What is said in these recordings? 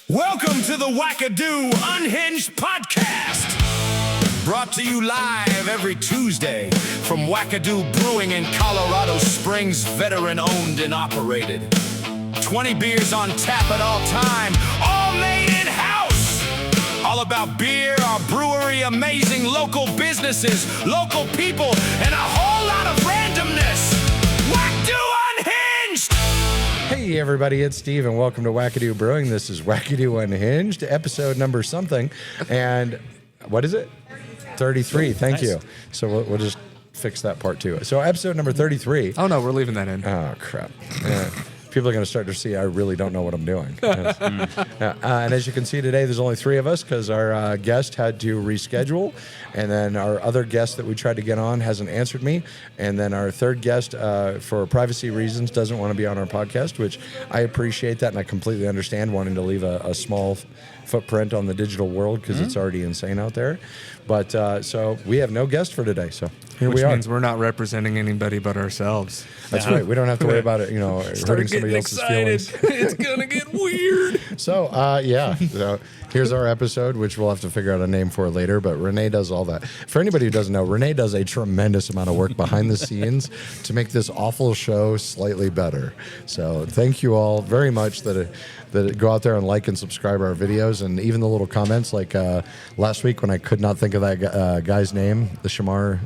Welcome to the Wackadoo Unhinged podcast. Brought to you live every Tuesday from Wackadoo Brewing in Colorado Springs, veteran owned and operated. 20 beers on tap at all time, all made in-house. All about beer, our brewery, amazing local businesses, local people, and a whole lot of randomness. Wackadoo Unhinged! Hey everybody, it's Steve and welcome to Wackadoo Brewing. This is Wackadoo Unhinged, episode number something. And what is it? 33. Thank Nice. you. So we'll just fix that part too. So episode number 33. Oh, no, we're leaving that in. Oh, crap. People are going to start to see I really don't know what I'm doing. And as you can see today, there's only three of us because our guest had to reschedule. And then our other guest that we tried to get on hasn't answered me. And then our third guest, for privacy reasons, doesn't want to be on our podcast, which I appreciate that. And I completely understand wanting to leave a small footprint on the digital world because it's already insane out there. But so we have no guest for today. So here Which we are. means we're not representing anybody but ourselves. That's right. We don't have to worry about it, hurting somebody else's feelings. It's going to get weird. So, yeah. So here's our episode, which we'll have to figure out a name for later. But Renee does all that. For anybody who doesn't know, Renee does a tremendous amount of work behind the scenes to make this awful show slightly better. So thank you all very much that go out there and like and subscribe our videos. And even the little comments like last week when I could not think of that guy's name, the Shamar.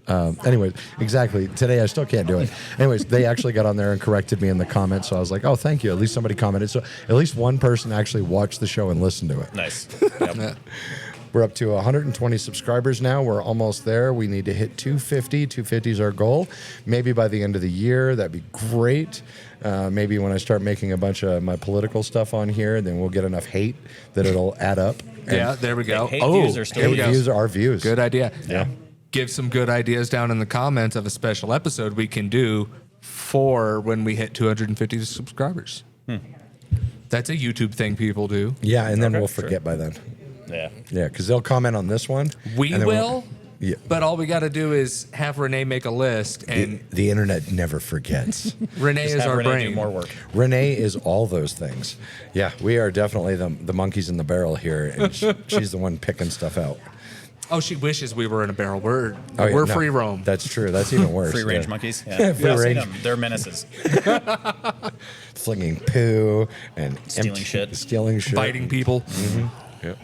Anyways, exactly. Today I still can't do it. Anyways, they actually got on there and corrected me in the comments. So I was like, oh, thank you. At least somebody commented. So at least one person actually watched the show and listened to it. Nice. Yep. We're up to 120 subscribers now. We're almost there. We need to hit 250. 250 is our goal. Maybe by the end of the year. That'd be great. Maybe when I start making a bunch of my political stuff on here, then we'll get enough hate that it'll add up. Yeah, there we go. Hate views are still Hate views are our views. Good idea. Yeah. Give some good ideas down in the comments of a special episode we can do for when we hit 250 subscribers. That's a YouTube thing people do. Yeah, and then Okay, we'll sure. forget by then. Yeah. Yeah, because they'll comment on this one. We and then will, Yeah. but all we got to do is have Renee make a list, and The internet never forgets. Renee Just is have our Renee brain. do more work. Renee is all those things. Yeah, we are definitely the monkeys in the barrel here, and she's the one picking stuff out. Oh, she wishes we were in a barrel. We're Oh, yeah, we're no, free roam. That's true. That's even worse. Free range yeah. monkeys. Yeah, Yeah. free I've seen range. them. They're menaces. Flinging poo and Stealing shit. Stealing shit. Biting people. Yeah.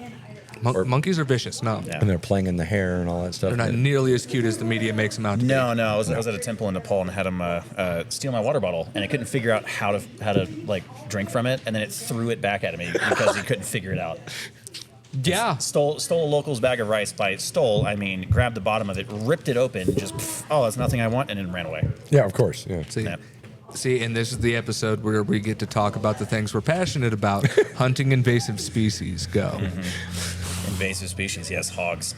Monkeys are vicious. No, Yeah. And they're playing in the hair and all that stuff. they're not nearly as cute as the media makes them out to be. No. I was at a temple in Nepal and had them steal my water bottle, and I couldn't figure out how to like drink from it, and then it threw it back at me because he couldn't figure it out. Yeah. Stole a local's bag of rice. By stole, I mean grabbed the bottom of it, ripped it open, just oh, that's nothing I want, and then ran away. Yeah, of course. Yeah. See, and this is the episode where we get to talk about the things we're passionate about. Hunting invasive species. Go. Invasive species, yes, hogs.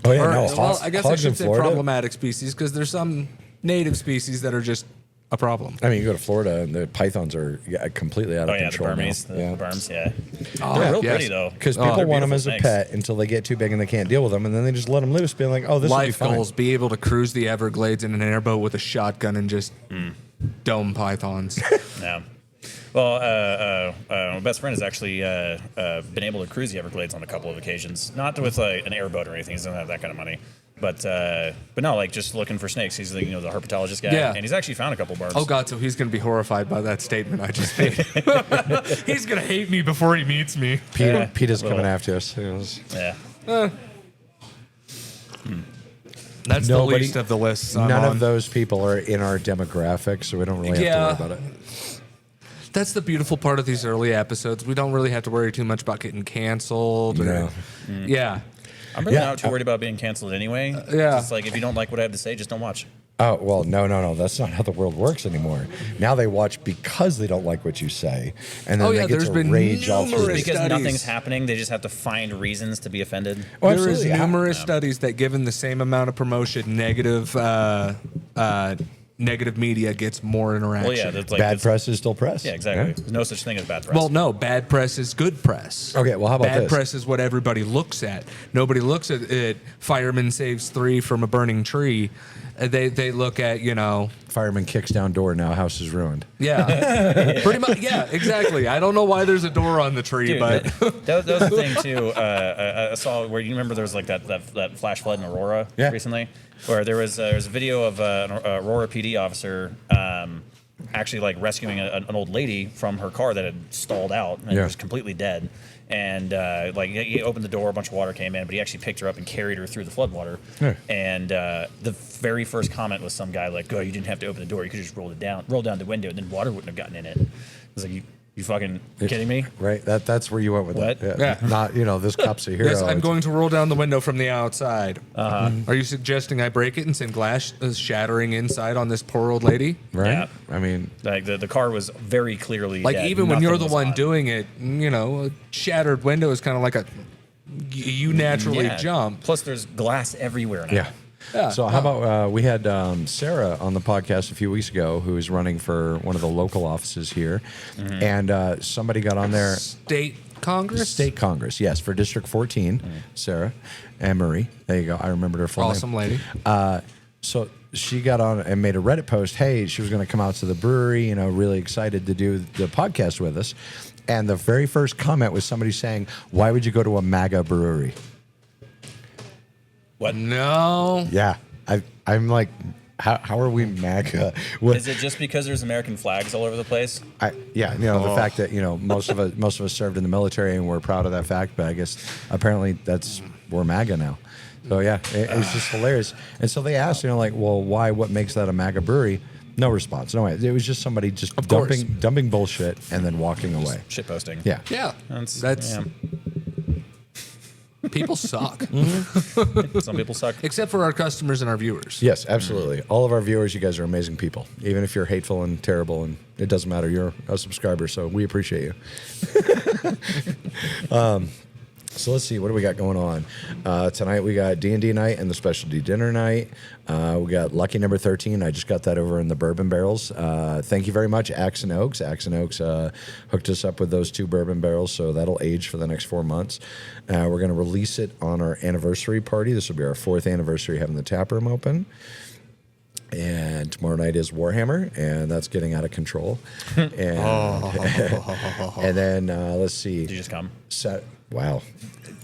Oh yeah, Or, no. well, I guess I hogs in should say Florida. problematic species because there's some native species that are just a problem. I mean, you go to Florida and the pythons are completely out Oh of yeah, the control. Burmese, now. the berms, yeah. Oh, They're real yes. pretty though. Because Oh, people they're want them beautiful as a snakes. pet until they get too big and they can't deal with them, and then they just let them loose, being like, "Oh, this will be Life fine." goals: be able to cruise the Everglades in an airboat with a shotgun and just dome pythons. Yeah. Well, my best friend has actually been able to cruise the Everglades on a couple of occasions. Not with an airboat or anything. He doesn't have that kind of money. But no, like just looking for snakes. He's the herpetologist guy. Yeah. And he's actually found a couple barbs. Oh God! So he's going to be horrified by that statement I just made. He's going to hate me before he meets me. Peter's coming Little- after us. Yes. Yeah. That's Nobody- the least of the lists. I'm None on. of those people are in our demographic, so we don't really have Yeah. to worry about it. That's the beautiful part of these early episodes. We don't really have to worry too much about getting canceled. Or, No. Yeah. I'm really Yeah. not too worried about being canceled anyway. yeah. Just like if you don't like what I have to say, just don't watch. Oh, well, no. That's not how the world works anymore. Now they watch because they don't like what you say. And then Oh, they yeah, get there's to been rage off numerous- of it. Because Studies. nothing's happening, they just have to find reasons to be offended. Oh, There is absolutely. numerous studies that given the same amount of promotion, negative media gets more interaction. Well, yeah, that's like Bad it's- press is still press. Yeah, exactly. There's no such thing as bad press. Well, no, bad press is good press. Okay, well, how about bad this? press is what everybody looks at. Nobody looks at it. Fireman saves 3 from a burning tree. They look at fireman kicks down door. Now house is ruined. Yeah, pretty much. Yeah, exactly. I don't know why there's a door on the tree, Dude, but that was the thing too. I saw where you remember there was like that flash flood in Aurora recently, where there was a video of an Aurora PD officer actually like rescuing an old lady from her car that had stalled out and was completely dead. And like he opened the door, a bunch of water came in, but he actually picked her up and carried her through the floodwater. Yeah. And the very first comment was some guy like, "Oh, you didn't have to open the door; you could just roll down the window, and then water wouldn't have gotten in it." I was like, "You fucking kidding me?" Right. That's where you went with what? that. Yeah. Not this cop's a hero. yes, I'm going to roll down the window from the outside. Are you suggesting I break it and send glass shattering inside on this poor old lady? Right. Yeah. I mean, like the car was very clearly Like dead. even when you're Nothing the was one on. doing it, a shattered window is kind of like you naturally jump. Plus, there's glass everywhere now. yeah. Yeah. So how about we had Sarah on the podcast a few weeks ago, who is running for one of the local offices here, and somebody got on there. State Congress? State Congress, yes, for District 14. Sarah Anne Marie. There you go. I remembered her full Awesome name. lady. So she got on and made a Reddit post. Hey, she was going to come out to the brewery, really excited to do the podcast with us. And the very first comment was somebody saying, "Why would you go to a MAGA brewery?" What? No. Yeah. I'm like, how are we MAGA? What, Is it just because there's American flags all over the place? the fact that, most of us served in the military and we're proud of that fact, but I guess apparently we're MAGA now. So yeah, it's just hilarious. And so they asked, well, why, what makes that a MAGA brewery? No response. No way. It was just somebody just dumping bullshit and then walking away. Shit posting. Yeah. Yeah. That's people suck. Some people suck. Except for our customers and our viewers. Yes, absolutely. All of our viewers, you guys are amazing people. Even if you're hateful and terrible, and it doesn't matter, you're a subscriber, so we appreciate you. So let's see, what do we got going on? Tonight we got D&D night and the specialty dinner night. We got lucky number 13. I just got that over in the bourbon barrels. Thank you very much, Axe and Oaks. Axe and Oaks hooked us up with those 2 bourbon barrels, so that'll age for the next 4 months. We're going to release it on our anniversary party. This will be our 4th anniversary having the tap room open. And tomorrow night is Warhammer, and that's getting out of control. And, and then let's see. Did you just come? Wow.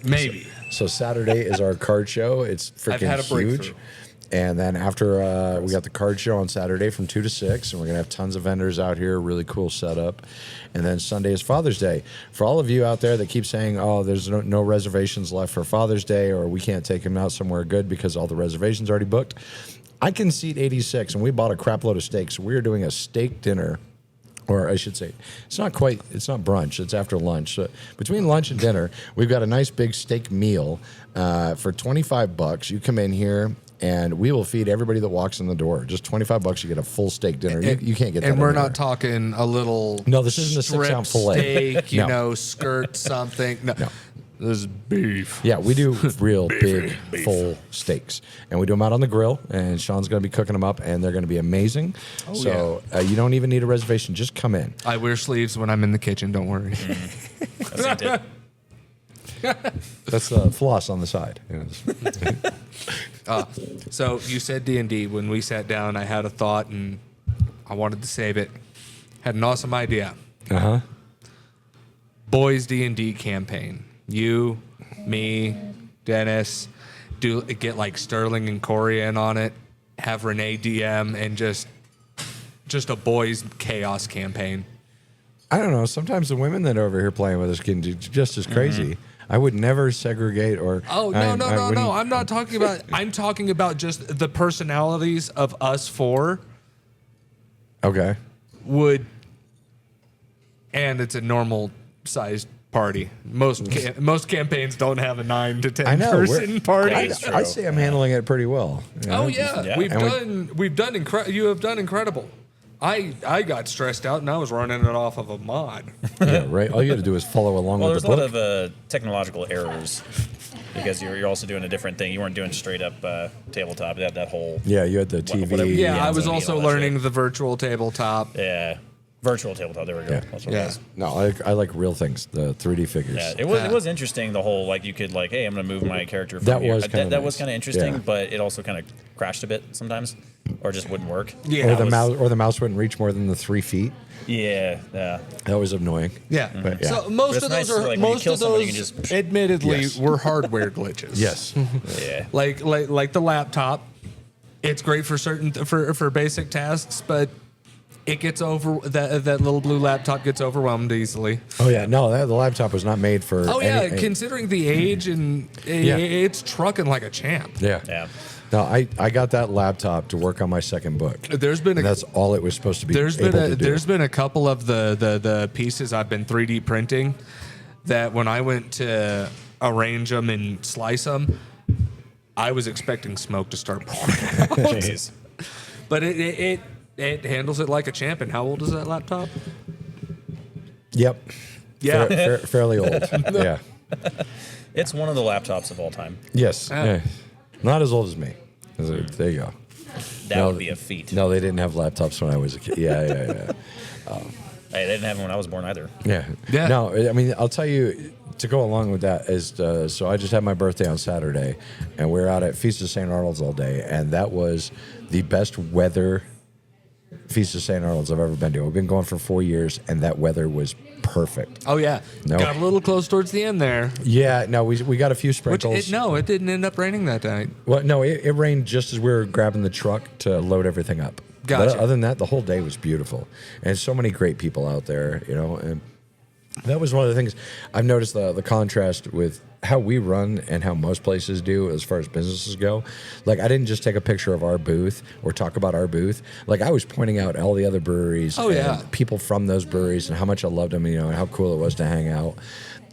Maybe. So Saturday is our card show. It's freaking had a huge. breakthrough. And then after we got the card show on Saturday from 2 to 6, and we're gonna have tons of vendors out here, really cool setup. And then Sunday is Father's Day. For all of you out there that keep saying, "Oh, there's no reservations left for Father's Day," or "We can't take him out somewhere good because all the reservations are already booked," I can seat 86, and we bought a crap load of steaks. So we're doing a steak dinner. Or I should say, it's not brunch, it's after lunch. So between lunch and dinner, we've got a nice big steak meal for $25. You come in here and we will feed everybody that walks in the door. Just $25, you get a full steak dinner. You can't get that. And we're anywhere. not talking a little No, this isn't a strip 6-ounce fillet. steak, skirt something. No. This is beef. Yeah, we do real big, full steaks. And we do them out on the grill, and Sean's going to be cooking them up, and they're going to be amazing. So you don't even need a reservation. Just come in. I wear sleeves when I'm in the kitchen. Don't worry. That's it. That's floss on the side. So you said D&D. When we sat down, I had a thought, and I wanted to save it. Had an awesome idea. Uh-huh. Boys D&D campaign. You, me, Dennis, get like Sterling and Corey in on it. Have Renee DM and just a boys chaos campaign. I don't know. Sometimes the women that are over here playing with us can do just as crazy. I would never segregate or. Oh no! I'm not talking about. I'm talking about just the personalities of us 4. Okay. And it's a normal sized party. Most campaigns don't have a 9 to 10 person party. I'd say I'm handling it pretty well. Oh yeah, Yeah. we've done you have done incredible. I got stressed out and I was running it off of a mod. Yeah, right. All you got to do is follow along Well, with there's a the lot book. of technological errors because you're also doing a different thing. You weren't doing straight up tabletop. You had that whole Yeah, you had the TV. whatever. Yeah, Yeah, I was so also all that learning shit. the virtual tabletop. yeah. Virtual tabletop. There we go. Yeah. That's what it was. No, I like real things, the 3D figures. Yeah, it was interesting. The whole like you could like, hey, I'm gonna move my character from That here. was kinda that was nice. kind of interesting, Yeah. but it also kind of crashed a bit sometimes, or just wouldn't work. Yeah. Or the mouse wouldn't reach more than the 3 feet. Yeah. That was annoying. Yeah. But, yeah. So But most it's of nice those to, are like, when you most kill of somebody, you those, can just- admittedly, Yes. were hardware glitches. Yes. Yeah. Like the laptop. It's great for certain for basic tasks, but it gets over that little blue laptop gets overwhelmed easily. Oh yeah, no, the laptop was not made for. Oh yeah, considering the age and it's trucking like a champ. Yeah. Yeah. No, I got that laptop to work on my second book. There's been And that's all it was supposed to be. There's There's been a couple of the pieces I've been 3D printing that when I went to arrange them and slice them, I was expecting smoke to start pouring out. Jeez. But it handles it like a champ. And how old is that laptop? Yep. Yeah. Fairly old. Yeah. It's one of the laptops of all time. Yes. Yeah. Yeah. Not as old as me. There you go. That No, would be a feat. No, they didn't have laptops when I was a kid. Yeah. Hey, they didn't have them when I was born either. Yeah. Yeah. No, I mean, I'll tell you, to go along with that is, so I just had my birthday on Saturday, and we were out at Feast of St. Arnold's all day, and that was the best weather Feast of St. Arnold's I've ever been to. We've been going for 4 years, and that weather was perfect. Oh yeah. No. Got a little close towards the end there. Yeah, no, we got a few Which sprinkles. it didn't end up raining that night. Well, no, it rained just as we were grabbing the truck to load everything up. Gotcha. But other than that, the whole day was beautiful, and so many great people out there. You know, and that was one of the things I've noticed the contrast with how we run and how most places do as far as businesses go. Like, I didn't just take a picture of our booth or talk about our booth. Like, I was pointing out all the other breweries and people from those breweries and how much I loved them, you know, and how cool it was to hang out.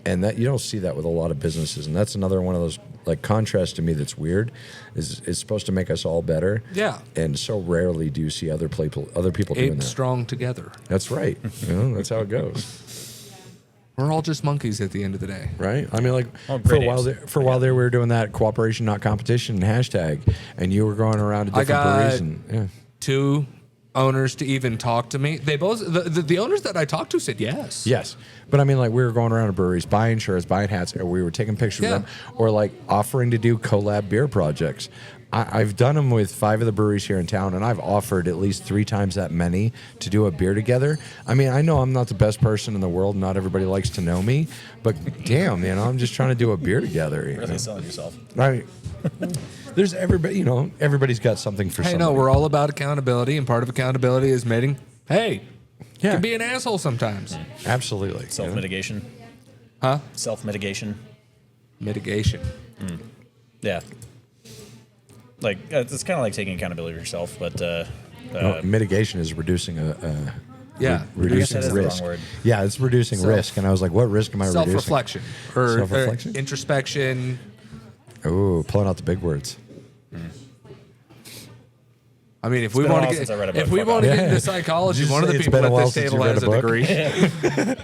And that you don't see that with a lot of businesses, and that's another one of those like contrasts to me that's weird. Is it's supposed to make us all better, Yeah. And so rarely do you see other people doing Ape that. strong together. That's right. You know, that's how it goes, We're all just monkeys at the end of the day. right? I mean, like Oh, for a great while, apes. we were doing that cooperation, not competition hashtag, and you were going around to I different got- breweries, and yeah. 2 owners to even talk to me. They both the owners that I talked to said yes. Yes, but I mean, like we were going around to breweries, buying shirts, buying hats, or we were taking pictures Yeah. of them, or like offering to do collab beer projects. I've done them with 5 of the breweries here in town, and I've offered at least 3 times that many to do a beer together. I mean, I know I'm not the best person in the world. Not everybody likes to know me, but damn, you know, I'm just trying to do a beer together. You know? Really selling yourself. Right. There's everybody, you know, everybody's got something for Hey, somebody. no, we're all about accountability, and part of accountability is admitting, hey, Yeah. can be an asshole sometimes. Absolutely. you Self know? mitigation. Huh? Self mitigation. Mitigation. Yeah. Like it's kind of like taking accountability for yourself, but No, mitigation is reducing Yeah. reducing that is the risk. wrong word. Yeah, it's reducing risk, and I was like, "What risk am I reducing?" Self-reflection or Self-reflection? introspection. Ooh, pulling out the big words. I mean, if we been a want while to since I read a get if book, we fuck want to off. get Yeah. into psychology, Did you one of say the it's people been a at while this since table you read has a a book? degree.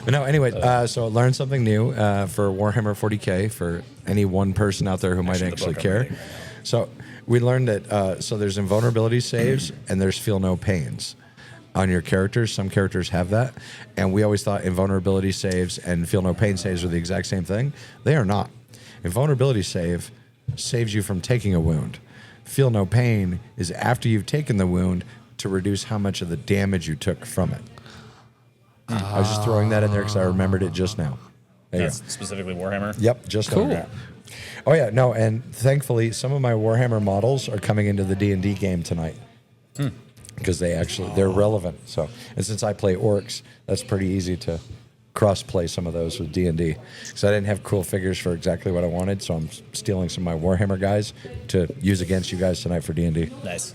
But no, anyway, so I learned something new for Warhammer 40K for any one person out there who might Actually, the actually book I'm care. reading right So we learned that so there's invulnerability saves and there's feel no pains on your characters. Some characters have that, and we always thought invulnerability saves and feel no pain saves are the exact same thing. They are not. Invulnerability save saves you from taking a wound. Feel no pain is after you've taken the wound to reduce how much of the damage you took from it. I was just throwing that in there because I remembered it just now. There you That's specifically Warhammer. go. Yep, just Cool. now. Oh yeah, no, and thankfully some of my Warhammer models are coming into the D&D game tonight because they're relevant. So, and since I play orcs, that's pretty easy to cross play some of those with D&D because I didn't have cool figures for exactly what I wanted, so I'm stealing some of my Warhammer guys to use against you guys tonight for D&D. Nice.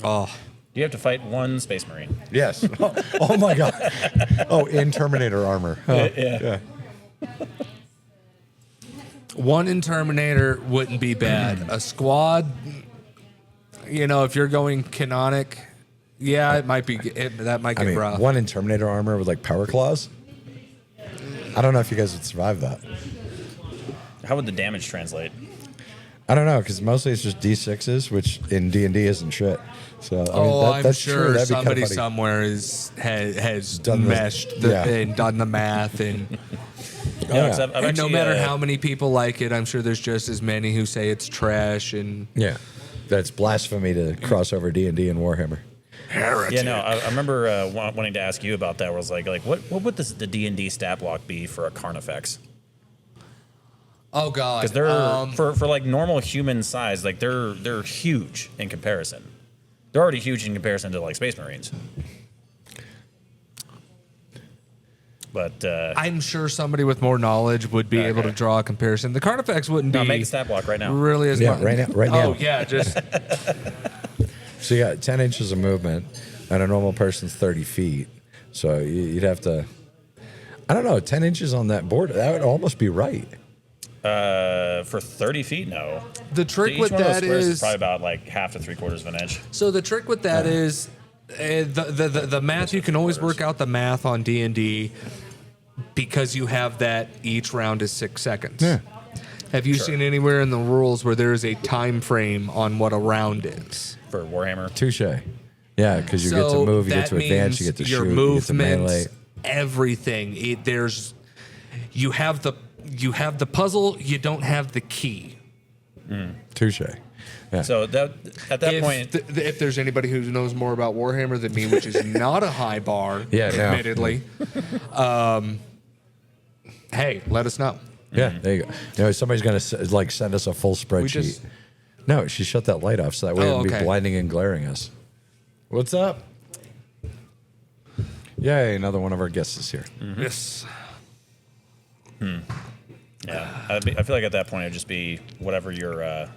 Oh, You have to fight one Space Marine. Yes. Oh my god. Oh, in Terminator armor. Oh, Yeah. one in Terminator wouldn't be bad. A squad, you know, if you're going canonic, yeah, it might be. That might I get mean, rough. one in Terminator armor with like power claws. I don't know if you guys would survive that. How would the damage translate? I don't know because mostly it's just D6s, which in D&D isn't shit. So I'm that's sure true. That'd be somebody kinda funny. somewhere has Done the- meshed and done the math and. Yeah, 'cause I've And no actually, matter how many people like it, I'm sure there's just as many who say it's trash and Yeah, that's blasphemy to cross over D&D and Warhammer. Yeah, no, I remember wanting to ask you about that. Where I was like, what would the D&D stat block be for a Carnifex? oh god, Because they're for like normal human size, like they're huge in comparison. They're already huge in comparison to like Space Marines. But I'm sure somebody with more knowledge would be able to draw a comparison. The Carnifex wouldn't no, be make a stat block right now. really as Yeah, much. right now. Oh yeah, just So you got 10 inches of movement, and a normal person's 30 feet. So you'd have to, I don't know, 10 inches on that board, that would almost be right. For 30 feet, no. the trick Each with one of those that squares is probably about like half to 3/4 of an inch. so the trick with that is the math. You can always work out the math on D&D because you have that each round is 6 seconds. Yeah. Have you seen anywhere in the rules where there is a time frame on what a round is? For Warhammer. Touche. Yeah, because you get to move, you get that to advance, you means get to your shoot, you get to melee. movements, everything. You have the puzzle, you don't have the key. Touche. Yeah. So that at that point, If there's anybody who knows more about Warhammer than me, which is not a high bar, Yeah, no. admittedly, hey, let us know. Yeah, there you go. No, somebody's going to like send us a full spreadsheet. just- No, she shut that light off so that way it Oh, wouldn't okay. be blinding and glaring us. What's up? Yay, another one of our guests is here. Yes. yeah, I feel like at that point it'd just be whatever you're,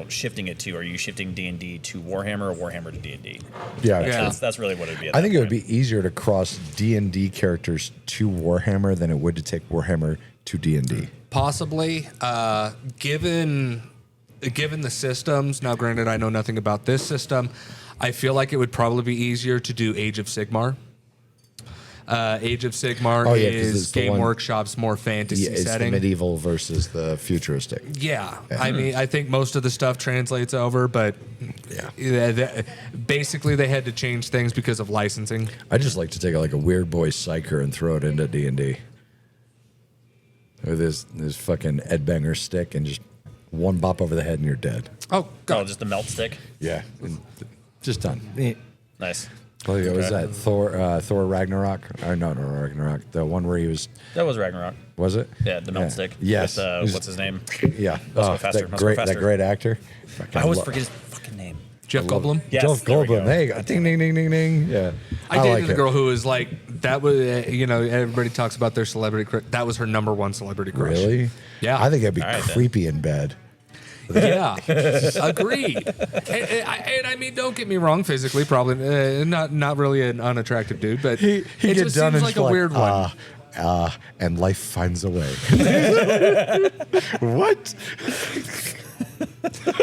shifting it to. Are you shifting D&D to Warhammer or Warhammer to D&D? Yeah. Yeah. That's really what it'd be. At I think that it would point. be easier to cross D&D characters to Warhammer than it would to take Warhammer to D&D. Possibly, given the systems. Now, granted, I know nothing about this system. I feel like it would probably be easier to do Age of Sigmar. Age of Sigmar Oh, yeah, 'cause is it's the Game one- Workshop's more fantasy Yeah, it's setting. the medieval versus the futuristic. Yeah, I mean, I think most of the stuff translates over, but basically they had to change things because of licensing. I just like to take like a weird boy psyker and throw it into D&D. With this fucking Ed Banger stick and just one bop over the head and you're dead. Oh Oh, God, just the melt stick. Yeah, and just done. Nice. What was that? Thor Ragnarok? Or no, Ragnarok. The one where he was. That was Ragnarok. Was it? Yeah, the melt stick. Yes. With, what's his name? Yeah. go faster, that must go great, faster. that great actor. I always forget his fucking name. Jeff Goldblum. Yes, Jeff there we Goldblum. go. There you go. Ding, ding, ding, ding, ding. Yeah. I dated like a it. girl who was like that was everybody talks about their celebrity crush. That was her number one celebrity crush. Really? Yeah. I think it'd be All right, then. creepy in bed. Yeah, agreed. And I mean, don't get me wrong. Physically, probably not really an unattractive dude, but He it gets just done seems and like she's a weird one. And life finds a way. What?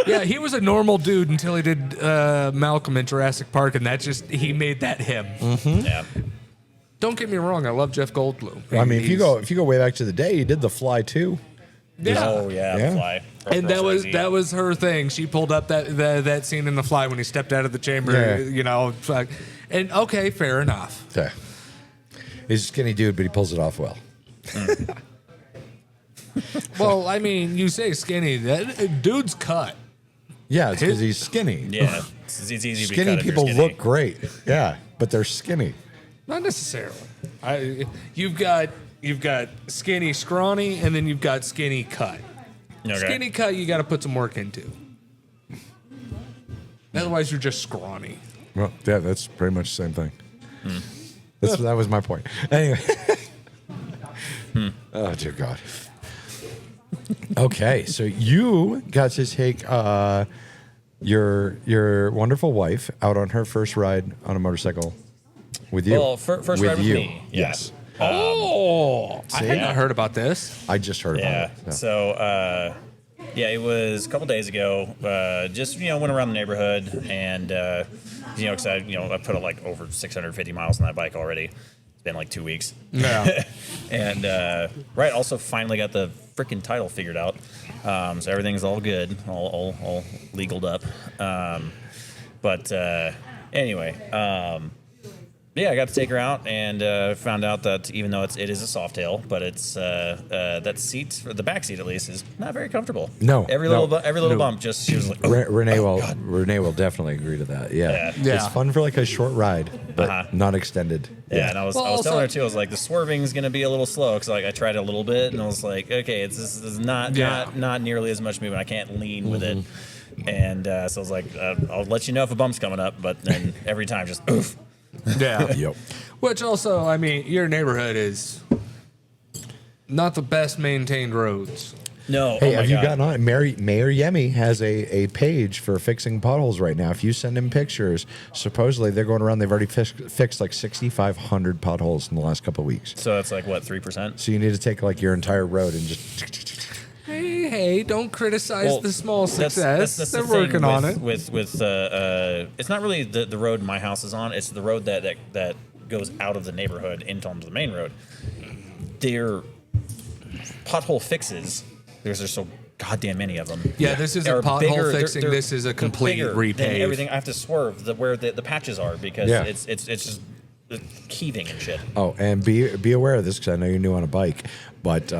Yeah, he was a normal dude until he did Malcolm in Jurassic Park, and he made that him. Yeah. Don't get me wrong. I love Jeff Goldblum. I mean, if you He's- go way back to the day, he did The Fly too. yeah. Oh yeah, Yeah. The Fly. And that was her thing. She pulled up that scene in The Fly when he stepped out of the chamber. Yeah. And okay, fair enough. Yeah. He's a skinny dude, but he pulls it off well. Well, I mean, you say skinny. That dude's cut. Yeah, it's because he's skinny. Yeah. It's easy to be Skinny cut if you're people skinny. look great. Yeah, but they're skinny. Not necessarily. You've got skinny, scrawny, and then you've got skinny cut. Okay. Skinny cut, you got to put some work into. Otherwise, you're just scrawny. Well, yeah, that's pretty much the same thing. That was my point. Anyway. Oh, dear God. Okay, so you got to take your wonderful wife out on her first ride on a motorcycle with you. Well, first ride with me. Yeah. Yes. Oh, I had yeah. not heard about this. I just heard Yeah. about it. Yeah. So, it was a couple days ago. Just went around the neighborhood, and because I put like over 650 miles on that bike already. It's been like 2 weeks. Yeah. And also finally got the freaking title figured out. So everything's all good, all legaled up. But anyway, yeah, I got to take her out and found out that even though it is a soft tail, but it's that seat, or the back seat at least, is not very comfortable. No, every no, little no. bump, just she was like, Renee will definitely agree to that. Yeah. Yeah. It's fun for like a short ride, but not extended. yeah. And I was telling her too. I was like, the swerving is going to be a little slow because like I tried a little bit and I was like, okay, this is not nearly as much movement. I can't lean with it. And so I was like, I'll let you know if a bump's coming up, but then every time just oof. Yeah. Yep. Which also, I mean, your neighborhood is not the best maintained roads. No. Hey, oh my have you God. gotten on? Mayor Yemi has a page for fixing potholes right now. If you send him pictures, supposedly they're going around. They've already fixed like 6,500 potholes in the last couple of weeks. So that's like what, 3%? So you need to take like your entire road and just. Hey, don't criticize the small success. That's They're the thing working on it. With it's not really the road my house is on. It's the road that goes out of the neighborhood into the main road. Their pothole fixes. There's so goddamn many of them. Yeah, this isn't are pothole bigger. fixing. This is a complete bigger than repave. everything. I have to swerve where the patches are because Yeah. it's just heaving and shit. Oh, and be aware of this because I know you're new on a bike, but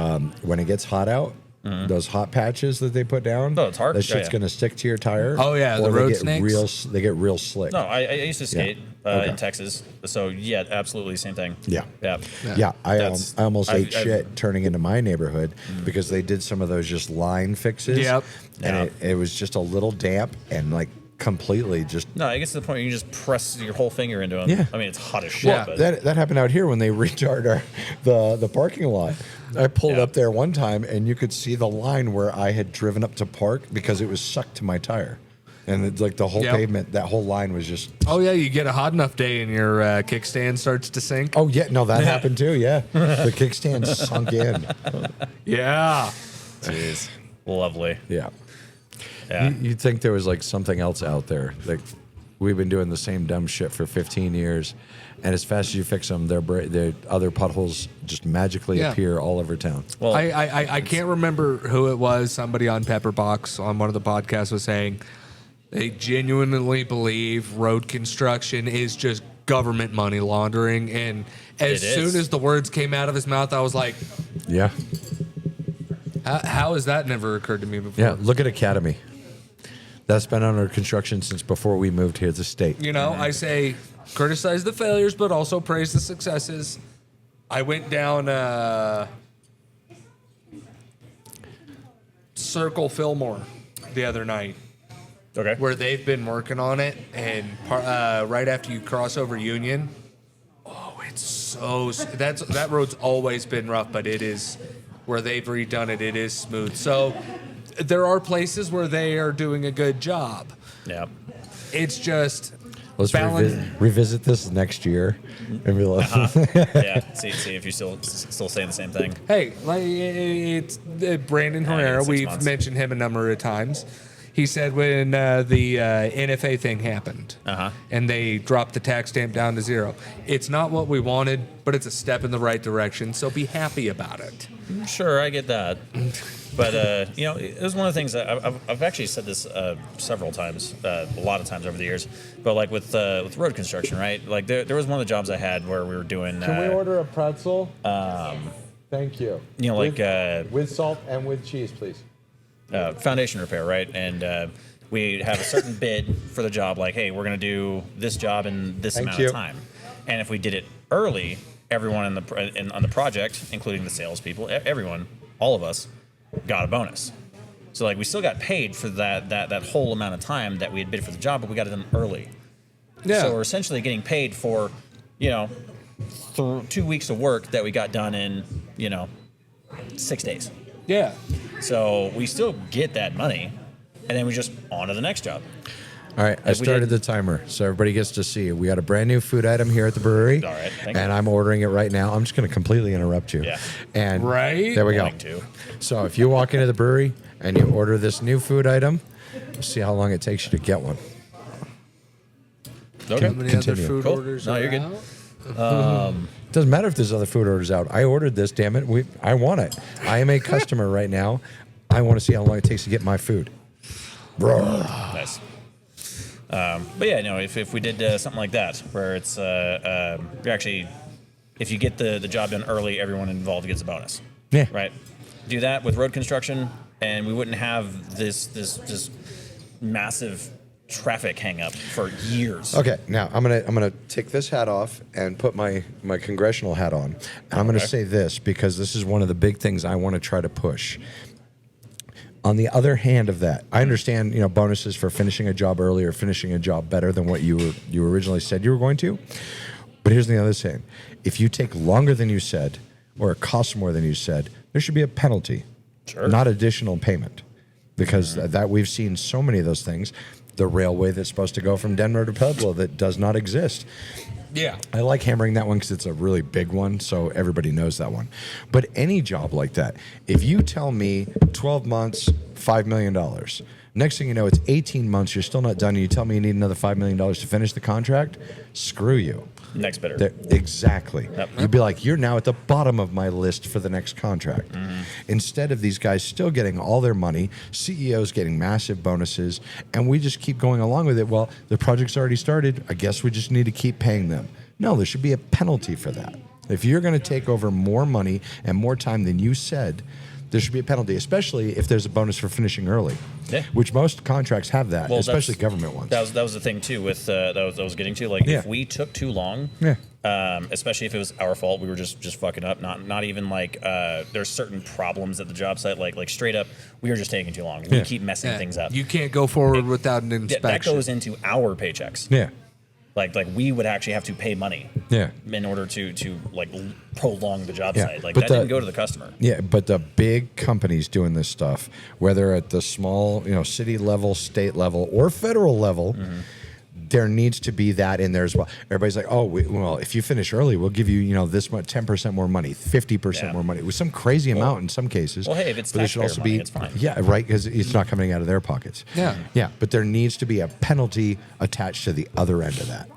when it gets hot out, those hot patches that they put down, Oh, it's hard. that shit's Yeah. going to stick to your tire. Oh, yeah, or the road they get snakes? They get real slick. No, I used to skate Okay. in Texas, so yeah, absolutely same thing. Yeah. Yeah. Yeah, I That's- almost ate I've- shit turning into my neighborhood because they did some of those just line fixes. Yep. And Yeah. it was just a little damp and like completely just. No, it gets to the point where you can just press your whole finger into them. Yeah. I mean, it's hot as shit. Yeah. But That happened out here when they recharged the parking lot. I pulled Yeah. up there one time and you could see the line where I had driven up to park because it was sucked to my tire. And it's like the whole Yep. pavement, that whole line was just. Oh, yeah, you get a hot enough day and your kickstand starts to sink. Oh, yeah. No, that happened too. Yeah. The kickstand sunk in. Yeah. jeez, lovely. Yeah. Yeah. You'd think there was like something else out there. Like we've been doing the same dumb shit for 15 years, and as fast as you fix them, their other potholes just magically Yeah. appear all over town. Well, I can't remember who it was. Somebody on Pepperbox on one of the podcasts was saying they genuinely believe road construction is just government money laundering. And as It is. soon as the words came out of his mouth, I was like, Yeah. how has that never occurred to me before? Yeah. Look at Academy. That's been under construction since before we moved here to the state. You know, I say criticize the failures, but also praise the successes. I went down Circle Fillmore the other night, okay. where they've been working on it, and right after you cross over Union, oh, it's so that road's always been rough, but it is where they've redone it. It is smooth. So there are places where they are doing a good job. Yeah. It's just Let's revisit this next year and be like, Yeah. See if you're still saying the same thing. Hey, like it's Brandon Herrera. 6 We've months. mentioned him a number of times. He said when the NFA thing happened and they dropped the tax stamp down to 0, it's not what we wanted, but it's a step in the right direction. So be happy about it. Sure, I get that. But you know, it was one of the things that I've actually said this several times, a lot of times over the years. But like with road construction, right? Like there was one of the jobs I had where we were doing. Can we order a pretzel? Thank you. You know, like with salt and with cheese, please. foundation repair, right? And we have a certain bid for the job. Like, hey, we're going to do this job in this amount of time. And if we did it early, everyone on the project, including the salespeople, everyone, all of us, got a bonus. So like we still got paid for that whole amount of time that we had bid for the job, but we got it done early. Yeah. So we're essentially getting paid for, 2 weeks of work that we got done in, 6 days. Yeah. So we still get that money, and then we just on to the next job. All right, I we started did- the timer so everybody gets to see. We got a brand new food item here at the brewery. All right, thank you. and I'm ordering it right now. I'm just going to completely interrupt you. Yeah. And Right? there we go. Going to. So if you walk into the brewery and you order this new food item, see how long it takes you to get one. Okay. How many Continue. other food Cool. orders No, are you're good. out? Doesn't matter if there's other food orders out. I ordered this, damn it. I want it. I am a customer right now. I want to see how long it takes to get my food. Bro. Nice. But yeah, no, if we did something like that, where it's you're actually, if you get the job done early, everyone involved gets a bonus. Yeah. Right. Do that with road construction, and we wouldn't have this massive traffic hang up for years. Okay, now I'm gonna take this hat off and put my congressional hat on, and I'm gonna say this because this is one of the big things I want to try to push. On the other hand of that, I understand bonuses for finishing a job early or finishing a job better than what you originally said you were going to. But here's the other thing: if you take longer than you said, or it costs more than you said, there should be a penalty, not additional payment, because that we've seen so many of those things. The railway that's supposed to go from Denver to Pueblo that does not exist. Yeah. I like hammering that one because it's a really big one, so everybody knows that one. But any job like that, if you tell me 12 months, $5 million, next thing you know, it's 18 months, you're still not done, and you tell me you need another $5 million to finish the contract, screw you. Next bidder. Exactly. Yep. You'd be like, you're now at the bottom of my list for the next contract. Instead of these guys still getting all their money, CEOs getting massive bonuses, and we just keep going along with it. Well, the project's already started. I guess we just need to keep paying them. No, there should be a penalty for that. If you're going to take over more money and more time than you said, there should be a penalty, especially if there's a bonus for finishing early, which most contracts have that, especially government ones. That was the thing too with that I was getting to. Like if we took too long, especially if it was our fault, we were just fucking up. Not even like there's certain problems at the job site, like straight up, we were just taking too long. We keep messing things up. You can't go forward without an inspection. That goes into our paychecks. Yeah. Like we would actually have to pay money. In order to like prolong the job site. Like that didn't go to the customer. Yeah, but the big companies doing this stuff, whether at the small, city level, state level, or federal level, there needs to be that in there as well. Everybody's like, oh, well, if you finish early, we'll give you, this much, 10% more money, 50% more money, with some crazy amount in some cases. Well, hey, if it's but taxpayer money, it's fine. Yeah, right, because it's not coming out of their pockets. Yeah, but there needs to be a penalty attached to the other end of that.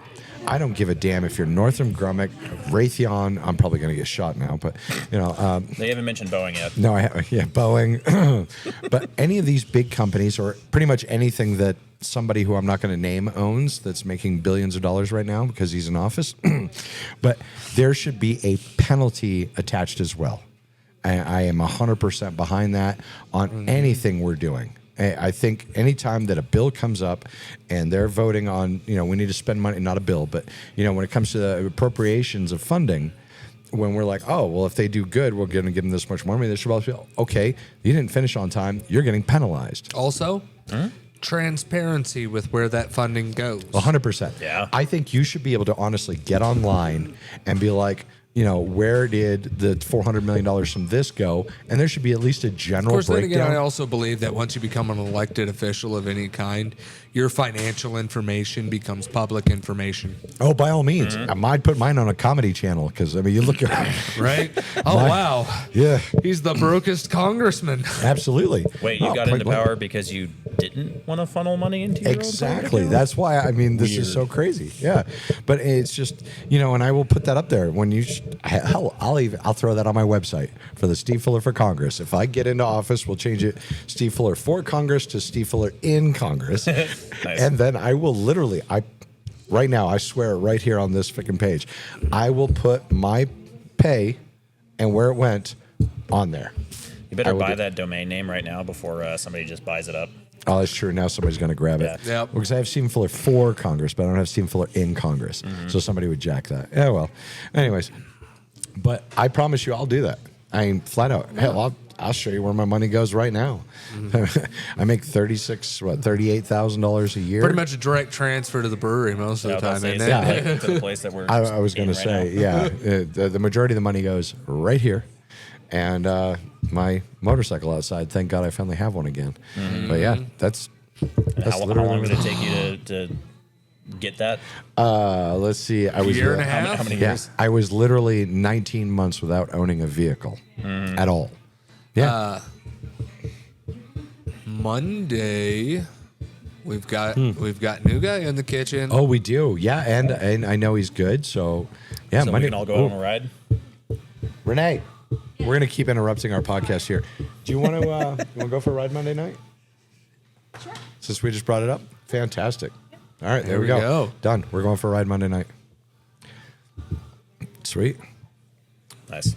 I don't give a damn if you're Northrop Grumman, Raytheon. I'm probably going to get shot now, but they haven't mentioned Boeing yet. No, Boeing. But any of these big companies, or pretty much anything that somebody who I'm not going to name owns, that's making billions of dollars right now because he's in office, but there should be a penalty attached as well. I am 100% behind that on anything we're doing. I think anytime that a bill comes up and they're voting on, we need to spend money, not a bill, but, when it comes to the appropriations of funding, when we're like, oh, well, if they do good, we're going to give them this much more money. They should also be, okay, you didn't finish on time, you're getting penalized. Also, transparency with where that funding goes. 100%. Yeah. I think you should be able to honestly get online and be like, where did the $400 million from this go? And there should be at least a general breakdown. Then again, I also believe that once you become an elected official of any kind, your financial information becomes public information. Oh, by all means. I might put mine on a comedy channel because, you look at right? Oh, wow. Yeah. He's the brokest congressman. Absolutely. Wait, you got into power because you didn't want to funnel money into your Exactly. That's why, this is so crazy. Yeah. But it's just, and I will put that up there. When you, hell, I'll throw that on my website for the Steve Fuller for Congress. If I get into office, we'll change it Steve Fuller for Congress to Steve Fuller in Congress. Nice. And then I will literally, right now, I swear right here on this freaking page, I will put my pay and where it went on there. You better buy that domain name right now before somebody just buys it up. Oh, that's true. Now somebody's going to grab it. Yeah. Because I have Stephen Fuller for Congress, but I don't have Stephen Fuller in Congress. So somebody would jack that. Yeah, well. Anyways, but I promise you I'll do that. Flat out. Hell, I'll show you where my money goes right now. I make $38,000 a year. Pretty much a direct transfer to the brewery most of the time. To the place that we're I was going to say, the majority of the money goes right here. And my motorcycle outside, thank God I finally have one again. But yeah, that's how long did it take you to get that? Let's see. I was year and a half? How many years? I was literally 19 months without owning a vehicle at all. Yeah. Monday, we've got new guy in the kitchen. Oh, we do. Yeah, and I know he's good. So yeah, So Monday, we can all go on a ride. Renee, we're gonna keep interrupting our podcast here. Do you want to go for a ride Monday night? Sure. Since we just brought it up, fantastic. All right, there we go. Done. We're going for a ride Monday night. Sweet. Nice.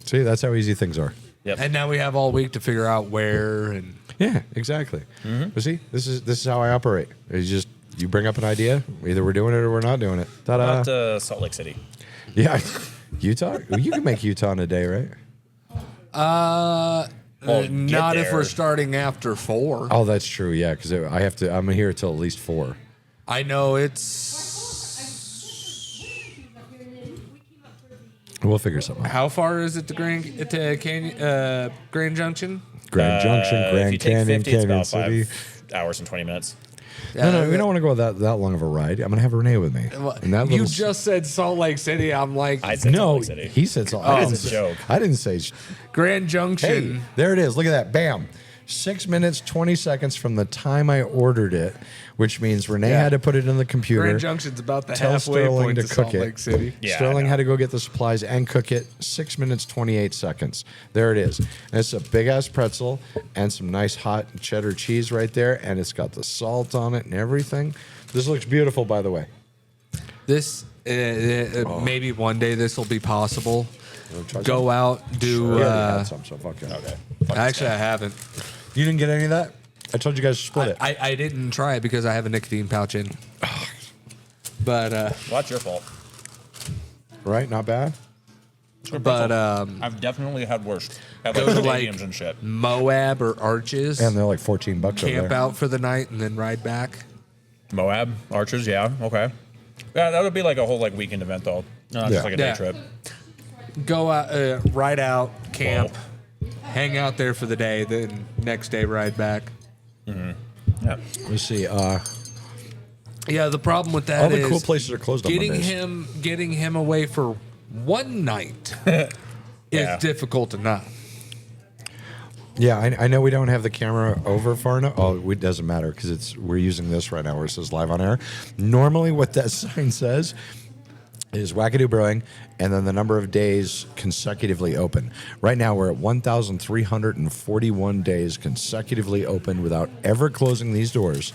See, that's how easy things are. Yep. And now we have all week to figure out where and. Yeah, exactly. But see, this is how I operate. You bring up an idea, either we're doing it or we're not doing it. Ta-da. Not Salt Lake City. Yeah, Utah. Well, you can make Utah in a day, right? Not if there. we're starting after 4. Oh, that's true. Yeah, because I'm here till at least 4. I know it's. We'll figure something out. How far is it to Grand Junction? Grand Junction, If Grand you take Canyon, 50, it's Canyon about City. 5 hours and 20 minutes. No, we don't want to go that long of a ride. I'm gonna have Renee with me. And that You little- just said Salt Lake City. I'm like I said Salt no. Lake City. He said so. It's a joke. I didn't say. Grand Hey, Junction. there it is. Look at that. Bam. 6 minutes, 20 seconds from the time I ordered it, which means Renee had to put it in the computer. Grand Junction's about the Tell halfway Sterling point to to cook Salt it. Lake City. Yeah, Sterling I know. had to go get the supplies and cook it. 6 minutes, 28 seconds. There it is. And it's a big ass pretzel and some nice hot cheddar cheese right there. And it's got the salt on it and everything. This looks beautiful, by the way. This maybe one day this will be possible. Try Go some? out, do. We already had some, so fuck it. Okay. Actually, I haven't. You didn't get any of that? I told you guys to split it. I didn't try it because I have a nicotine pouch in. But Well, that's your fault. Right? Not bad? I've definitely had worse. At go like to stadiums like and shit. Moab or Arches, And they're like $14 over camp there. out for the night, and then ride back. Moab, Archers, yeah, okay. Yeah, that would be like a whole like weekend event though. No, not just like a day Yeah. trip. Go out, ride out, camp, hang out there for the day, then next day ride back. Yeah. Let's see. Yeah, the problem with that All the is cool places are closed on getting Mondays. getting him away for one night is Yeah. difficult enough. Yeah, I know we don't have the camera over far enough. Oh, it doesn't matter because we're using this right now where it says live on air. Normally, what that sign says is Wackadoo Brewing and then the number of days consecutively open. Right now, we're at 1,341 days consecutively open without ever closing these doors.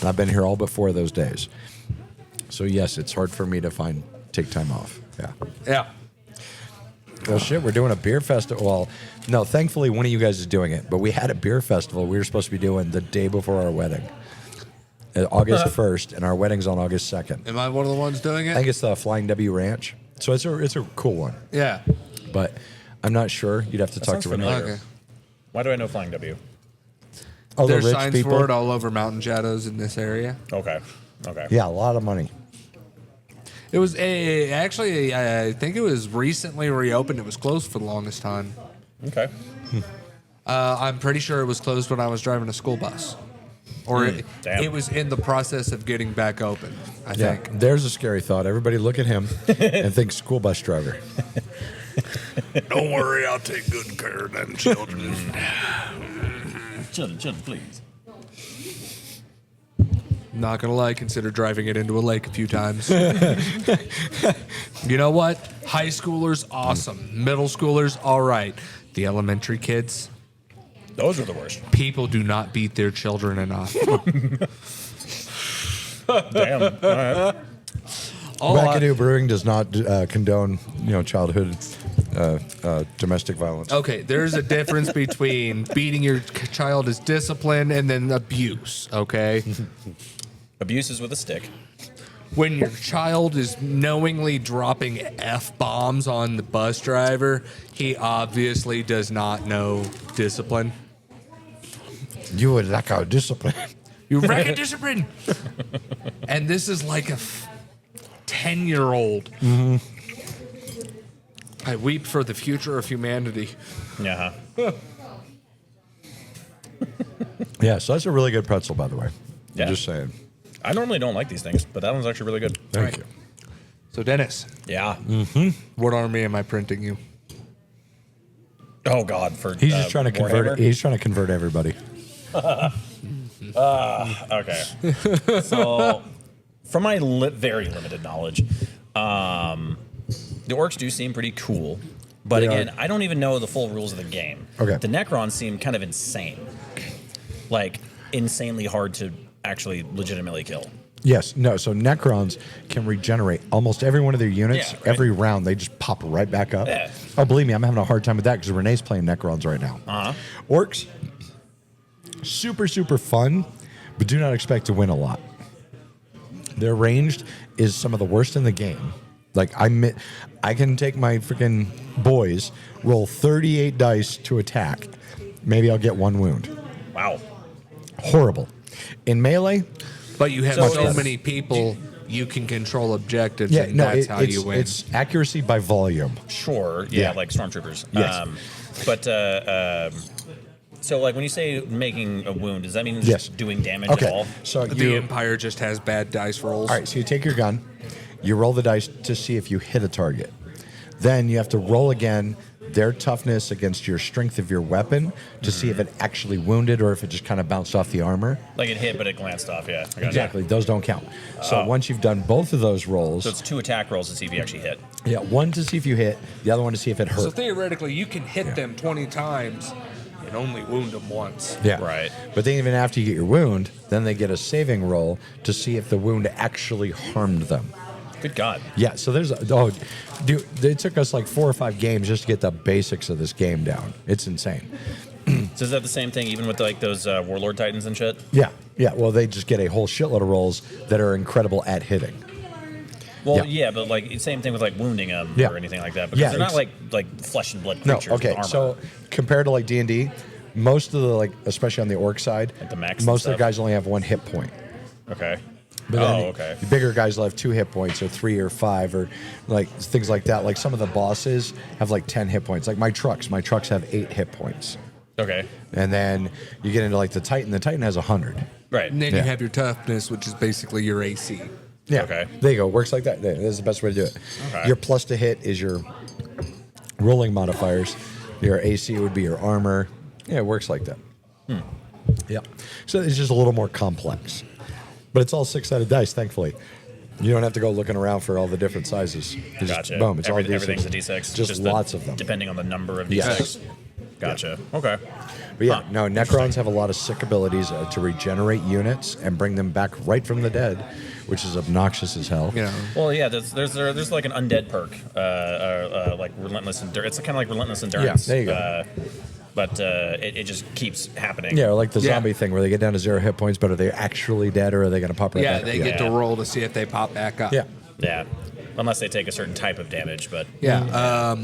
And I've been here all but 4 of those days. So yes, it's hard for me to take time off. Yeah. Yeah. Well, shit, we're doing a beer festival. Well, no, thankfully one of you guys is doing it, but we had a beer festival we were supposed to be doing the day before our wedding, August 1st, and our wedding's on August 2nd. Am I one of the ones doing I it? think it's the Flying W Ranch, so it's a cool one, Yeah. but I'm not sure. You'd have to talk sounds to Renee. familiar. Okay. Why do I know Flying W? Oh, the There's rich signs people. for it all over Mountain Shadows in this area. Okay. Okay. Yeah, a lot of money. It was actually, I think it was recently reopened. It was closed for the longest time. Okay. I'm pretty sure it was closed when I was driving a school bus. Or damn. it was in the process of getting back open, I Yeah, think. there's a scary thought. Everybody look at him and think school bus driver. Don't worry, I'll take good care of them children. Children, please. Not gonna lie, consider driving it into a lake a few times. You know what? High schoolers, awesome. Middle schoolers, all right. The elementary kids, Those are the worst. people do not beat their children enough. Damn. All right. Wackadoo Brewing does not condone, childhood domestic violence. Okay, there's a difference between beating your child as discipline and then abuse, okay? Abuse is with a stick. When your child is knowingly dropping F-bombs on the bus driver, he obviously does not know discipline. You would lack our discipline. You wreck a discipline! And this is like a 10-year-old. I weep for the future of humanity. Yeah. Yeah, so that's a really good pretzel, by the way. Yeah. I'm just saying. I normally don't like these things, but that one's actually really good. Thank you. So, Dennis, Yeah. what army am I printing you? Oh God. For He's just trying to convert. Warhammer? He's trying to convert everybody. Okay. So, from my very limited knowledge, the orcs do seem pretty cool. But They again, are. I don't even know the full rules of the game. Okay. The Necrons seem kind of insane. Like, insanely hard to actually legitimately kill. Yes, no. So Necrons can regenerate almost every one of their units. Yeah, right. Every round, they just pop right back up. Yeah. Oh, believe me, I'm having a hard time with that because Renee's playing Necrons right now. Orcs, super fun, but do not expect to win a lot. Their ranged is some of the worst in the game. Like I can take my freaking boys, roll 38 dice to attack. Maybe I'll get 1 wound. Wow. Horrible. In melee, But you have So so is- many people, you can control objectives, yeah, and no, that's how you win. it's accuracy by volume. Sure. Yeah. Yeah, like stormtroopers. Yes. So like when you say making a wound, does that mean Yes. just doing damage Okay, at all? so the you Empire just has bad dice rolls. all right. So you take your gun, you roll the dice to see if you hit a target. Then you have to roll again their toughness against your strength of your weapon to see if it actually wounded or if it just kind of bounced off the armor. Like it hit, but it glanced off. Yeah. I gotcha. Exactly, those don't count. So once you've done both of those rolls, So it's 2 attack rolls to see if you actually hit. yeah, one to see if you hit, the other one to see if it hurt. So theoretically, you can hit them 20 times and only wound them once. Yeah. Right. But then even after you get your wound, then they get a saving roll to see if the wound actually harmed them. Good God. Yeah, so dude, it took us like 4 or 5 games just to get the basics of this game down. It's insane. So is that the same thing even with like those Warlord Titans and shit? Yeah, yeah. Well, they just get a whole shitload of rolls that are incredible at hitting. Well, Yeah. yeah, but like same thing with like wounding them Yeah. or anything like that because Yeah, they're not like flesh and blood No, creatures. with okay. armor. So compared to like D&D, most of the like, especially on the orc side, Like the mechs and most of the stuff? guys only have 1 hit point. Okay. But then okay. the bigger guys will have 2 hit points or 3 or 5 or like things like that. Like some of the bosses have like 10 hit points. Like my trucks have 8 hit points. Okay. And then you get into like the Titan has 100. Right. And then Yeah. you have your toughness, which is basically your AC. Yeah. Okay. There you go. Works like that. That's the best way to do it. Okay. Your plus to hit is your rolling modifiers. Your AC would be your armor. Yeah, it works like that. Yeah. So it's just a little more complex. But it's all 6-sided dice, thankfully. You don't have to go looking around for all the different sizes. You just, Gotcha. boom, it's all Everything's a D6. D6. Just the- lots of them. Depending on the number of D6. Yes. Gotcha. Okay. But yeah, no, Necrons have a lot of sick abilities to regenerate units and bring them back right from the dead, which is obnoxious as hell. You know, Well, yeah. There's like an undead perk, like relentless endurance. It's kind of like relentless endurance. there you go. But it just keeps happening. Yeah, or like the Yeah. zombie thing where they get down to 0 hit points, but are they actually dead or are they going to pop right yeah, back up? they get to Yeah. roll to see if they pop back up. Yeah. Yeah. Unless they take a certain type of damage, but Yeah.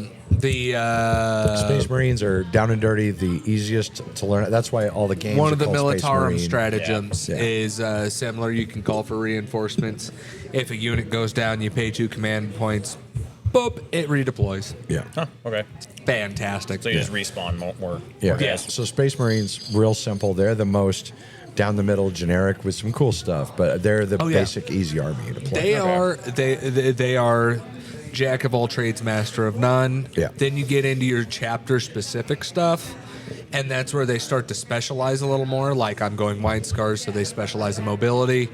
Space Marines are down and dirty, the easiest to learn. That's why all the games One are of the called Space Militarum Marine. stratagems Yeah. is similar. You can call for reinforcements. If a unit goes down, you pay 2 command points. Boop, it redeploys. Yeah. huh, okay. Fantastic. So you just respawn more. Yeah. more guys. So Space Marines, real simple. They're the most down the middle generic with some cool stuff, but they're the Oh, yeah. basic easy army to play. They are jack of all trades, master of none. Yeah. Then you get into your chapter specific stuff, and that's where they start to specialize a little more. Like I'm going Wine Scars, so they specialize in mobility.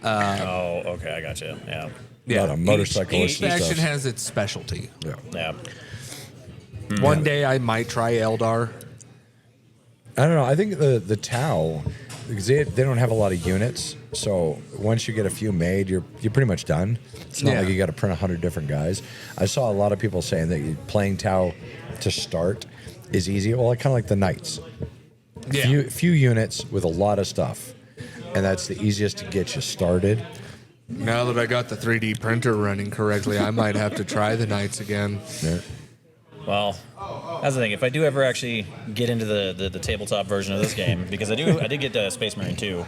Oh, okay. I gotcha. Yeah. A lot of motorcyclists Each and faction stuff. has its specialty. Yeah. Yeah. One day I might try Eldar. I don't know. I think the Tau, because they don't have a lot of units, so once you get a few made, you're pretty much done. It's not Yeah. like you got to print 100 different guys. I saw a lot of people saying that playing Tau to start is easy. Well, kind of like the Knights. Yeah. Few units with a lot of stuff, and that's the easiest to get you started. Now that I got the 3D printer running correctly, I might have to try the Knights again. Yeah. Well, that's the thing. If I do ever actually get into the tabletop version of this game, because I did get Space Marine 2.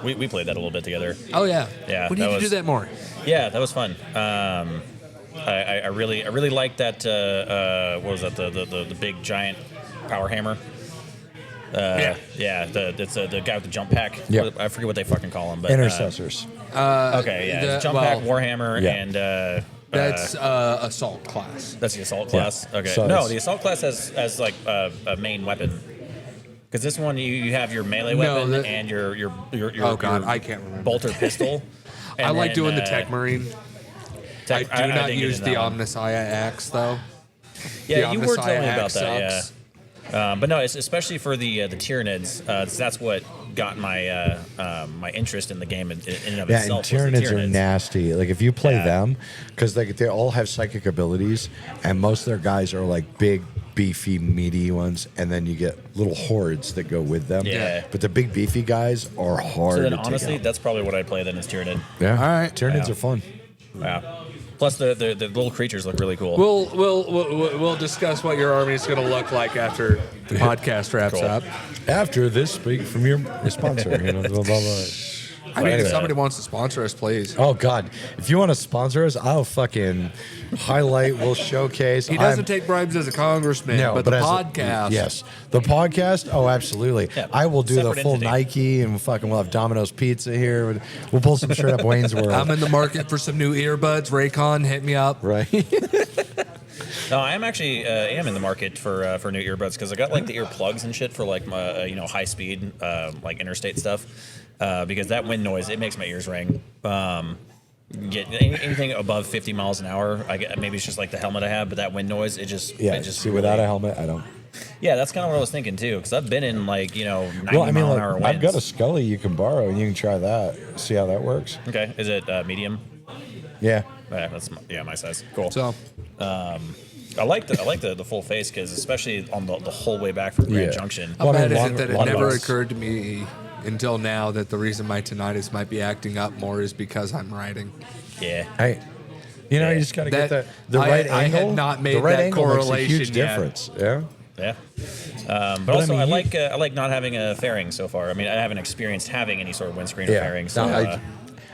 We played that a little bit together. Oh yeah. Yeah, We need that to do was- that more. Yeah, that was fun. I really liked that. What was that? The big giant power hammer. Yeah. Yeah. It's the guy with the jump pack. Yeah. I forget what they fucking call him. But Intercessors. Okay. Yeah. It's jump pack, Warhammer, Yeah. and That's assault class. that's the assault class. Okay. So No, it's- the assault class has like a main weapon. Because this one you have your melee No, weapon that- and your Oh, God, your I can't remember. bolter pistol. I And like then, doing the Tech Marine. I do not didn't get use into the that one. Omnissiah axe though. Yeah, The you were telling me Omnissiah about axe that. sucks. But no, it's especially for the Tyranids. That's what got my my interest in the game in and of Yeah, itself. and was the Tyranids are nasty. Like if you play them, because they all have psychic abilities, and most of their guys are like big, beefy, meaty ones, and then you get little hordes that go with them. Yeah. But the big, beefy guys are hard. So then, to take honestly, out. that's probably what I'd play then is Tyranid. Yeah. All right. Tyranids Yeah. are fun. Yeah. Plus, the little creatures look really cool. We'll discuss what your army is going to look like after the podcast wraps Cool. up. After this speak from your sponsor, blah, blah, blah. I mean, Anyway. if somebody wants to sponsor us, please. Oh God! If you want to sponsor us, I'll fucking highlight. We'll showcase. He doesn't take bribes as a congressman, No, but the as a- podcast. yes, the podcast. Oh, absolutely. Yeah, I will do the separate full entity. Nike, and we'll have Domino's Pizza here. We'll pull some straight up Wayne's World. I'm in the market for some new earbuds. Raycon, hit me up. right. No, I am actually am in the market for new earbuds because I got like the earplugs and shit for like my high speed like interstate stuff because that wind noise it makes my ears ring. Get anything above 50 miles an hour. Maybe it's just like the helmet I have, but that wind noise it just See, without a helmet, I don't. Yeah, that's kind of what I was thinking too because I've been in like 90 Well, I mean, mile an like, hour winds. I've got a Scully you can borrow, and you can try that. See how that works. Okay, is it medium? Yeah. Yeah, that's my size. Cool. So, I like the full face because especially on the whole way back from Grand Yeah. Junction. how Well, I bad mean, is long- it that it long never ones. occurred to me until now that the reason my tinnitus might be acting up more is because I'm riding? Yeah. Hey, you just got to get That- the right I had angle. not made the right that angle makes a correlation huge yet. difference. Yeah. Yeah. But also, I mean, I like not having a fairing so far. I mean, I haven't experienced having any sort of windscreen or Yeah. fairing. So, No,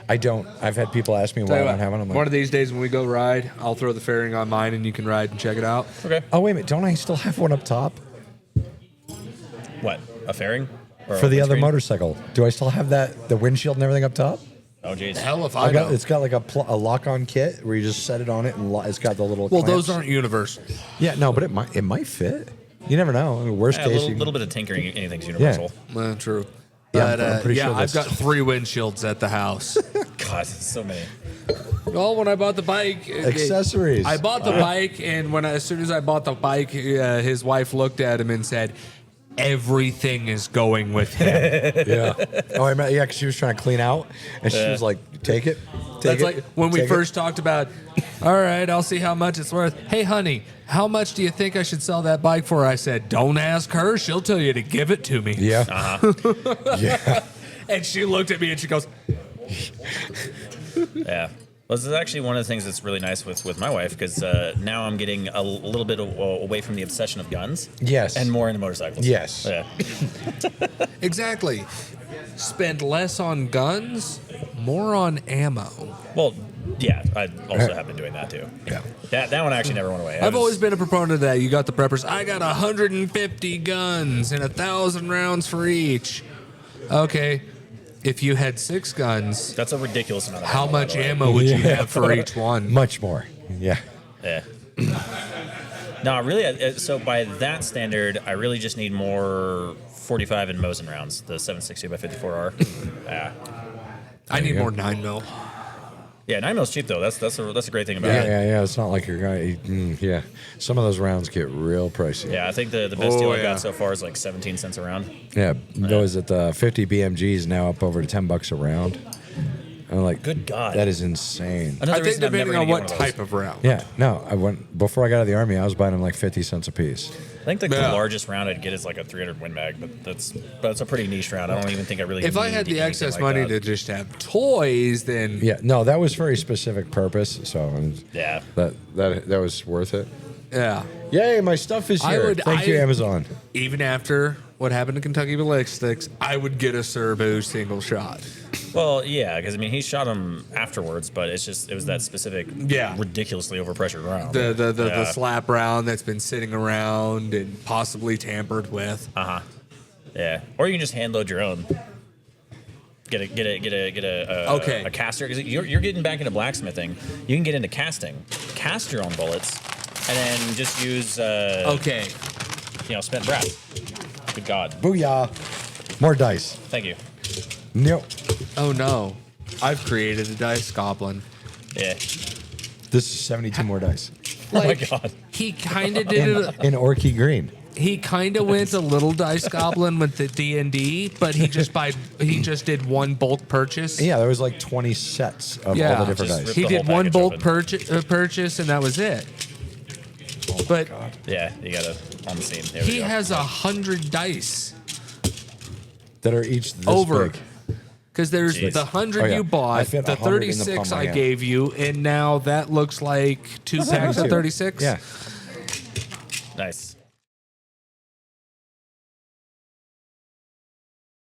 I don't. I've had people ask me why Tell I you don't what, have one. I'm like, one of these days when we go ride, I'll throw the fairing on mine and you can ride and check it out. okay. oh wait a minute, don't I still have one up top What? A fairing? Or for a the other windscreen? motorcycle? Do I still have that, the windshield and everything up top? Oh, jeez. Hell if I know. It's got like a lock-on kit where you just set it on it and it's got the little. Well, those clamps. aren't universal. Yeah, no, but it might fit. You never know. I mean, worst Yeah, case, a you little bit of tinkering, anything's universal. Well, true. Yeah, But, I'm pretty sure I've that's- got 3 windshields at the house. God, so many. Well, when I bought the bike, Accessories. I bought the bike, and as soon as I bought the bike, his wife looked at him and said, "Everything is going with him." Yeah. Oh, I meant, yeah, because she was trying to clean out, and she was like, "Take it." That's like when we first talked about. All right, I'll see how much it's worth. Hey, honey, how much do you think I should sell that bike for? I said, "Don't ask her. She'll tell you to give it to me." Yeah. Uh-huh. Yeah. And she looked at me and she goes, Yeah. Well, this is actually one of the things that's really nice with my wife because now I'm getting a little bit away from the obsession of guns. Yes. And more into motorcycles. Yes. Yeah. exactly. Spend less on guns, more on ammo. Well, yeah, I also have been doing that too. Yeah. That one actually never went away. I've always been a proponent of that. You got the preppers. I got 150 guns and 1,000 rounds for each. Okay. If you had 6 guns, That's a ridiculous amount of how ammo, by much the way. ammo would you have for each one? Much more. Yeah. Yeah. No, really. So by that standard, I really just need more 45 and Mosin rounds, the 760 by 54R. Yeah. I need you go. more 9mm. Yeah, 9mm cheap though. That's a great thing about Yeah, it. yeah. It's not like you're going to, yeah. Some of those rounds get real pricey. Yeah, I think the best Oh, deal I've yeah. got so far is like 17 cents a round. Yeah. Those at the 50 BMGs now up over to $10 a round. I'm like, Good God. that is insane. Another I think reason I'm never depending gonna on get what one of those. type of round. Yeah. No, before I got out of the army, I was buying them like 50 cents a piece. I think the Yeah. largest round I'd get is like a 300 Win Mag, but that's a pretty niche round. I don't even think I really. If I need had the anything excess like money that. to just have toys, then Yeah. No, that was very specific purpose. So Yeah. that was worth it. yeah. Yay, my stuff is here. Thank you, Amazon. Even after what happened to Kentucky Ballistics, I would get a Serbu single shot. Well, yeah, because I mean he shot him afterwards, but it was that specific, Yeah. ridiculously overpressured round. The slap round that's been sitting around and possibly tampered with. Yeah, or you can just hand load your own. Get a caster because you're getting back into blacksmithing. You can get into casting, cast your own bullets, and then just use Okay. spent brass. Good God, Booyah. More dice. thank you. Nope. Oh no. I've created a dice goblin. Yeah. This is 72 more dice. Oh my God. He kind of did it. In Orky Green. He kind of went a little dice goblin with the D&D, but he just did one bulk purchase. Yeah, there was like 20 sets of all the different Just dice. rip He the did whole one package bulk open. purchase, and that was it. Oh But Yeah, you got it on the scene. There we he go. has 100 dice That are each this over. big. Because there's Jeez. the 100 Oh, yeah. you I bought, fit the 100 in the 36 palm of my I hand. gave you, and now that looks like 2 packs of 36. Yeah. Nice.